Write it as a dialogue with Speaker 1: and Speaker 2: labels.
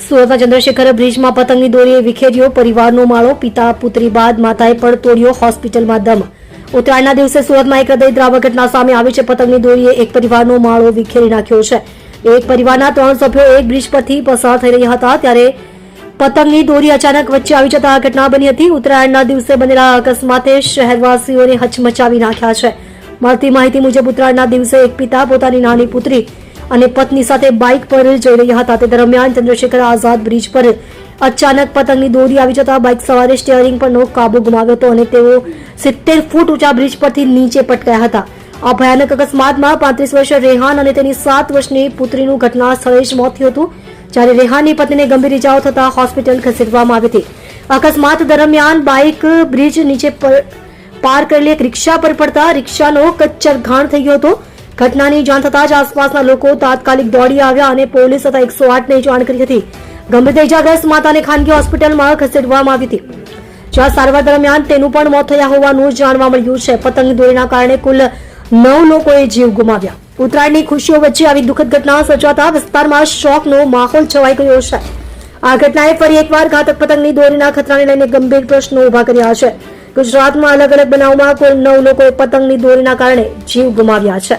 Speaker 1: સુરતના ચંદ્રશેખર બ્રિજમાં પતંગની દોરીએ વિખેર્યો પરિવારનો માળો. પિતા પુત્રી બાદ માતાએ પણ તોડ્યો હોસ્પિટલમાં દમ. ઉત્તરાયણના દિવસે સુરતમાં એક હૃદયદ્રાવક ઘટના સામે આવી છે. પતંગની દોરીએ એક પરિવારનો માળો વિખેરી નાખ્યો છે. એક પરિવારના 3 સભ્યો એક બ્રિજ પરથી પસાર થઈ રહ્યા હતા ત્યારે પતંગની દોરી અચાનક વચ્ચે આવી જતા આ ઘટના બની હતી. ઉત્તરાયણના દિવસે બનેલા અકસ્માતે શહેરવાસીઓને હચમચાવી નાખ્યા છે. મળતી માહિતી મુજબ ઉત્તરાયણના દિવસે એક પિતા પોતાની નાની પુત્રી અને પત્ની સાથે બાઇક પર જઈ રહ્યા હતા. તે દરમિયાન ચંદ્રશેખર આઝાદ બ્રિજ પર અચાનક પતંગની દોરી આવી જતા બાઇક સવારે સ્ટીયરિંગ પરનો કાબુ ગુમાવ્યો હતો અને તેઓ 70 ફૂટ ઊંચા બ્રિજ પરથી નીચે પટકાયા હતા. આ ભયાનક અકસ્માતમાં 35 વર્ષીય રેહાન અને તેની 7 વર્ષની પુત્રીનું ઘટના સ્થળે જ મોત થયું હતું, જ્યારે રેહાનની પત્નીને ગંભીર ઇજાઓ થતા હોસ્પિટલ ખસેડવામાં આવી હતી. અકસ્માત દરમિયાન બાઇક બ્રિજ નીચે પાર કરેલી એક રિક્ષા પર પડતા રિક્ષાનો કચ્ચરઘાણ થઈ ગયો હતો. ઘટનાની જાણ થતાં જ આસપાસના લોકો તાત્કાલિક દોડી આવ્યા અને પોલીસ તથા 108ને જાણ કરી હતી. ગંભીર ઇજાગ્રસ્ત માતાને ખાનગી હોસ્પિટલમાં ખસેડવામાં આવી હતી, જ્યાં સારવાર દરમિયાન તેનું પણ મોત થયા હોવાનું જાણવા મળ્યું છે. પતંગ દોરીના કારણે કુલ 9 લોકોએ જીવ ગુમાવ્યા. ઉત્તરાયણની ખુશીઓ વચ્ચે આવી દુઃખદ ઘટના સર્જાતા વિસ્તારમાં શોકનો માહોલ છવાઈ ગયો છે. આ ઘટનાએ ફરી એકવાર ઘાતક પતંગની દોરીના ખતરાને લઈને ગંભીર પ્રશ્નો ઉભા કર્યા છે. ગુજરાતમાં અલગ અલગ બનાવમાં કુલ 9 લોકોએ પતંગની દોરીના કારણે જીવ ગુમાવ્યા છે.